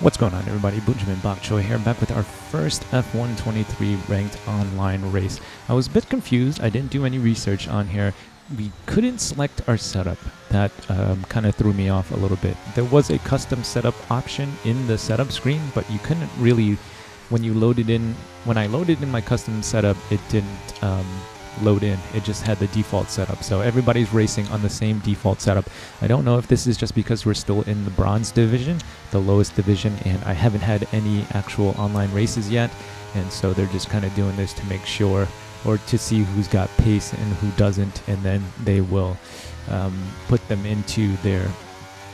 What's going on, everybody? Benjamin Bok Choi here, back with our first F1 23 ranked online race. I was a bit confused. I didn't do any research on here. We couldn't select our setup. That kind of threw me off a little bit. There was a custom setup option in the setup screen, but you couldn't really, when I loaded in my custom setup, it didn't load in. It just had the default setup, so everybody's racing on the same default setup. I don't know if this is just because we're still in the bronze division, the lowest division, and I haven't had any actual online races yet, and so they're just kind of doing this to make sure, or to see who's got pace and who doesn't, and then they will put them into their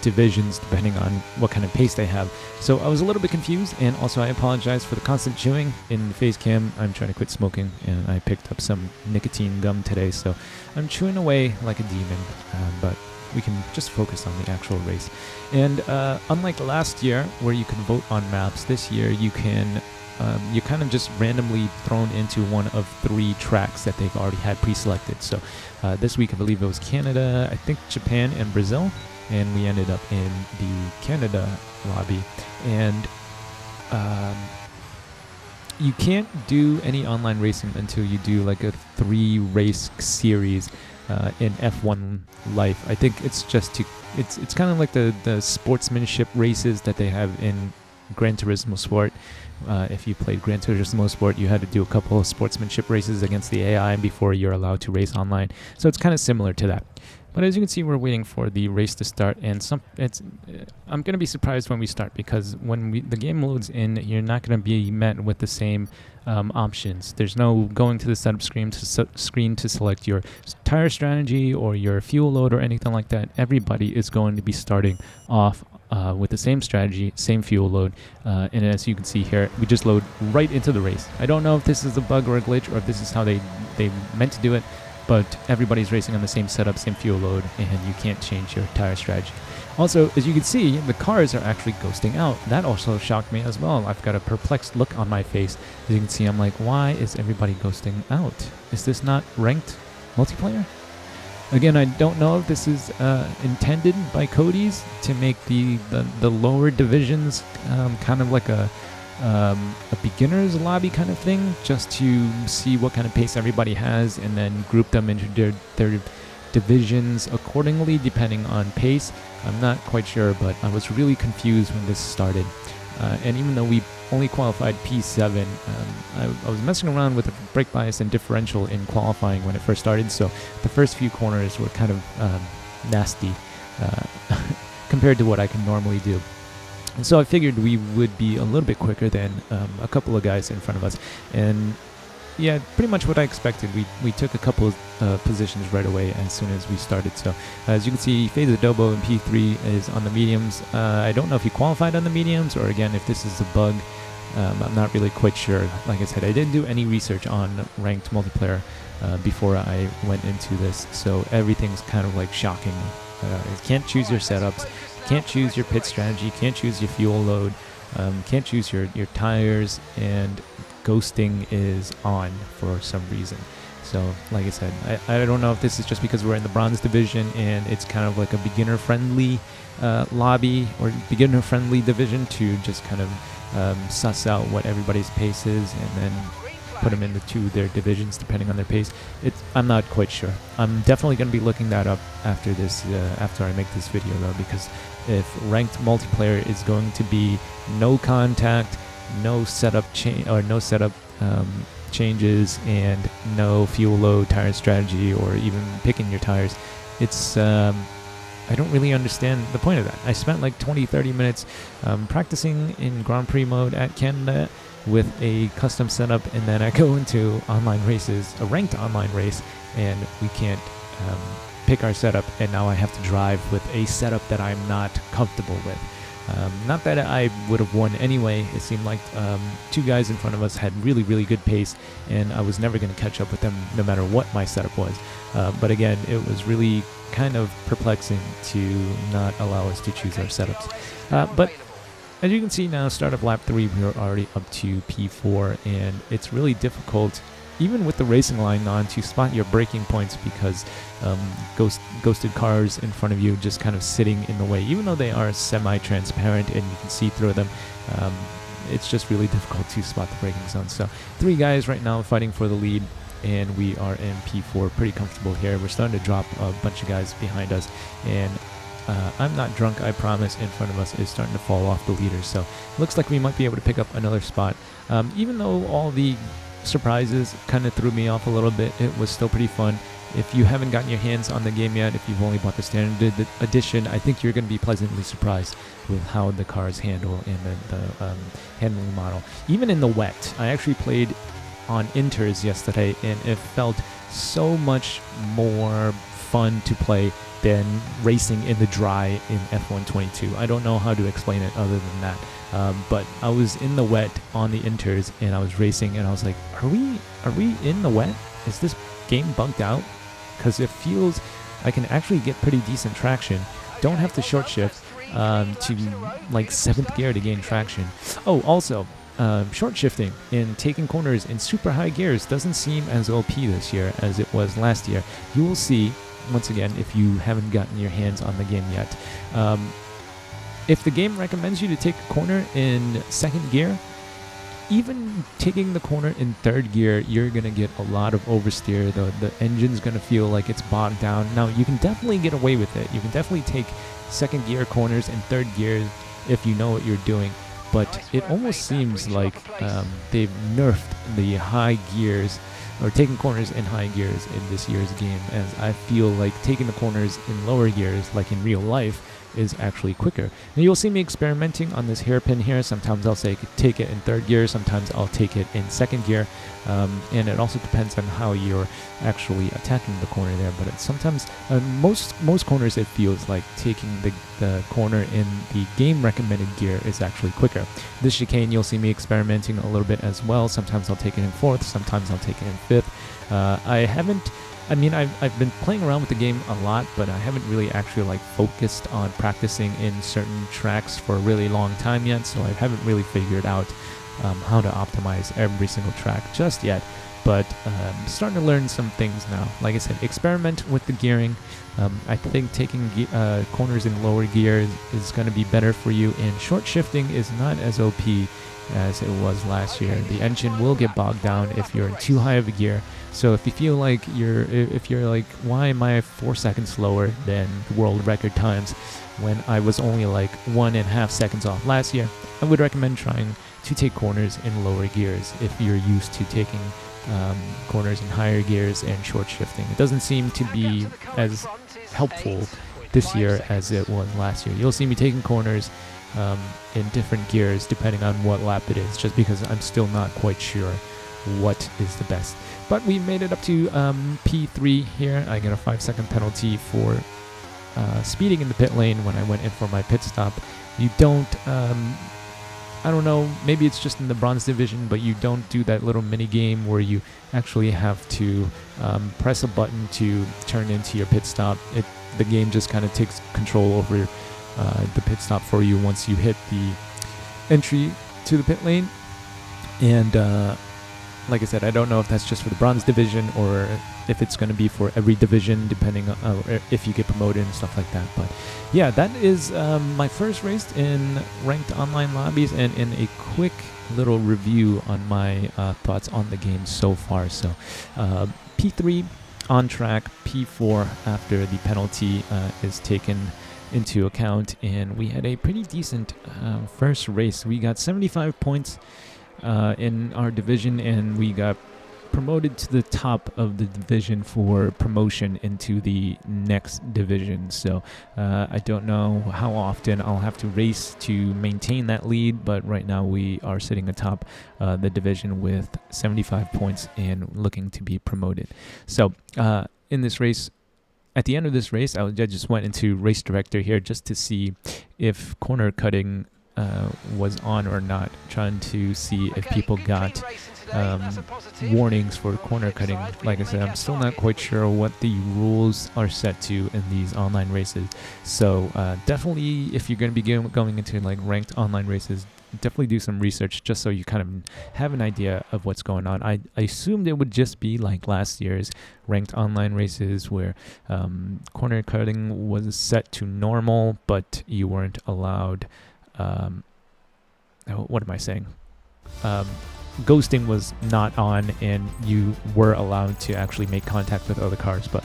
divisions depending on what kind of pace they have. So I was a little bit confused, and also I apologize for the constant chewing in the face cam. I'm trying to quit smoking, and I picked up some nicotine gum today, so I'm chewing away like a demon, but we can just focus on the actual race. And unlike last year where you could vote on maps, this year you can you're kind of just randomly thrown into one of 3 tracks that they've already had pre-selected. So this week I believe it was Canada, I think Japan, and Brazil, and we ended up in the Canada lobby. And you can't do any online racing until you do like a 3-race series in F1 Life. I think it's just it's kind of like the sportsmanship races that they have in Gran Turismo Sport. If you played Gran Turismo Sport, you had to do a couple of sportsmanship races against the AI before you're allowed to race online. So it's kind of similar to that. But as you can see, we're waiting for the race to start, and I'm going to be surprised when we start, because when the game loads in, you're not going to be met with the same options. There's no going to the setup screen to select your tire strategy or your fuel load or anything like that. Everybody is going to be starting off with the same strategy, same fuel load, and as you can see here, we just load right into the race. I don't know if this is a bug or a glitch, or if this is how they meant to do it, but everybody's racing on the same setup, same fuel load, and you can't change your tire strategy. Also, as you can see, the cars are actually ghosting out. That also shocked me as well. I've got a perplexed look on my face. As you can see, I'm like, why is everybody ghosting out? Is this not ranked multiplayer? Again, I don't know if this is intended by Cody's to make the lower divisions kind of like a beginner's lobby kind of thing, just to see what kind of pace everybody has, and then group them into their divisions accordingly depending on pace. I'm not quite sure, but I was really confused when this started. And even though we only qualified P7, I was messing around with the brake bias and differential in qualifying when it first started, so the first few corners were kind of nasty compared to what I can normally do. And so I figured we would be a little bit quicker than a couple of guys in front of us. And yeah, pretty much what I expected. We took a couple of positions right away as soon as we started. So as you can see, Faze Adobo in P3 is on the mediums. I don't know if he qualified on the mediums, or again, if this is a bug. I'm not really quite sure. Like I said, I didn't do any research on ranked multiplayer before I went into this. So everything's kind of like shocking me. You can't choose your setups. Can't choose your pit strategy, can't choose your fuel load, can't choose your tires, and ghosting is on for some reason. So like I said, I don't know if this is just because we're in the bronze division and it's kind of like a beginner-friendly lobby or beginner-friendly division to just kind of suss out what everybody's pace is and then put them into their divisions depending on their pace. I'm not quite sure. I'm definitely going to be looking that up after this, after I make this video though, because if ranked multiplayer is going to be no contact, no setup changes, and no fuel load, tire strategy, or even picking your tires, it's I don't really understand the point of that. I spent like 20-30 minutes practicing in Grand Prix mode at Canada with a custom setup, and then I go into online races, a ranked online race, and we can't pick our setup, and now I have to drive with a setup that I'm not comfortable with. Not that I would have won anyway. It seemed like 2 guys in front of us had really, really good pace, and I was never going to catch up with them no matter what my setup was. But again, it was really kind of perplexing to not allow us to choose our setups. But as you can see now, start of lap 3, we are already up to P4, and it's really difficult even with the racing line on, to spot your braking points, because ghosted cars in front of you just kind of sitting in the way, even though they are semi-transparent and you can see through them. It's just really difficult to spot the braking zone. So 3 guys right now fighting for the lead, and we are in P4 pretty comfortable here. We're starting to drop a bunch of guys behind us, and I'm not drunk, I promise, in front of us is starting to fall off the leaders. So looks like we might be able to pick up another spot. Even though all the surprises kind of threw me off a little bit, it was still pretty fun. If you haven't gotten your hands on the game yet, if you've only bought the standard edition, I think you're going to be pleasantly surprised with how the cars handle and the handling model. Even in the wet, I actually played on inters yesterday, and it felt so much more fun to play than racing in the dry in F122. I don't know how to explain it other than that. But I was in the wet on the inters, and I was racing, and I was like, are we in the wet? Is this game bugged out? Because it feels I can actually get pretty decent traction. Don't have to short shift to like 7th gear to gain traction. Oh, also, short shifting and taking corners in super high gears doesn't seem as OP this year as it was last year. You will see, once again, if you haven't gotten your hands on the game yet. If the game recommends you to take a corner in 2nd gear, even taking the corner in 3rd gear, you're going to get a lot of oversteer. The engine's going to feel like it's bogged down. Now, you can definitely get away with it. You can definitely take 2nd gear corners in 3rd gear if you know what you're doing. But it almost seems like they've nerfed the high gears, or taking corners in high gears in this year's game, as I feel like taking the corners in lower gears, like in real life, is actually quicker. Now you'll see me experimenting on this hairpin here. Sometimes I'll say take it in 3rd gear, sometimes I'll take it in 2nd gear, and it also depends on how you're actually attacking the corner there. But it's sometimes, most corners, it feels like taking the corner in the game recommended gear is actually quicker. This chicane, you'll see me experimenting a little bit as well. Sometimes I'll take it in 4th, sometimes I'll take it in 5th. I've been playing around with the game a lot, but I haven't really actually like focused on practicing in certain tracks for a really long time yet, so I haven't really figured out how to optimize every single track just yet. But starting to learn some things now. Like I said, experiment with the gearing. I think taking corners in lower gears is going to be better for you, and short shifting is not as OP as it was last year. The engine will get bogged down if you're in too high of a gear. So if you feel like if you're like, why am I 4 seconds slower than world record times when I was only like 1.5 seconds off last year, I would recommend trying to take corners in lower gears if you're used to taking corners in higher gears and short shifting. It doesn't seem to be as helpful this year as it was last year. You'll see me taking corners in different gears depending on what lap it is, just because I'm still not quite sure what is the best. But we made it up to P3 here. I got a 5-second penalty for speeding in the pit lane when I went in for my pit stop. You don't, I don't know, maybe it's just in the bronze division, but you don't do that little mini game where you actually have to press a button to turn into your pit stop. The game just kind of takes control over the pit stop for you once you hit the entry to the pit lane. And like I said, I don't know if that's just for the bronze division or if it's going to be for every division, depending on if you get promoted and stuff like that. But yeah, that is my first race in ranked online lobbies, and in a quick little review on my thoughts on the game so far. So P3 on track, P4 after the penalty is taken into account, and we had a pretty decent first race. We got 75 points in our division, and we got promoted to the top of the division for promotion into the next division. So I don't know how often I'll have to race to maintain that lead, but right now we are sitting atop the division with 75 points and looking to be promoted. So in this race, at the end of this race, I just went into race director here just to see if corner cutting was on or not, trying to see if people got warnings for corner cutting. Like I said, I'm still not quite sure what the rules are set to in these online races. So definitely, if you're going to be going into like ranked online races, definitely do some research just so you kind of have an idea of what's going on. I assumed it would just be like last year's ranked online races where corner cutting was set to normal, but you weren't allowed. What am I saying? Ghosting was not on, and you were allowed to actually make contact with other cars, but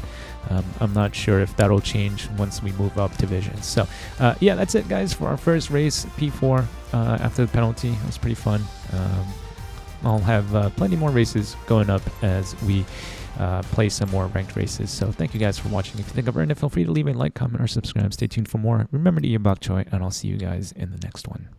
I'm not sure if that'll change once we move up divisions. So yeah, that's it, guys, for our first race, P4, after the penalty. It was pretty fun. I'll have plenty more races going up as we play some more ranked races. So thank you guys for watching. If you think I've earned it, feel free to leave a like, comment, or subscribe. Stay tuned for more. Remember to eat bok choy, and I'll see you guys in the next one.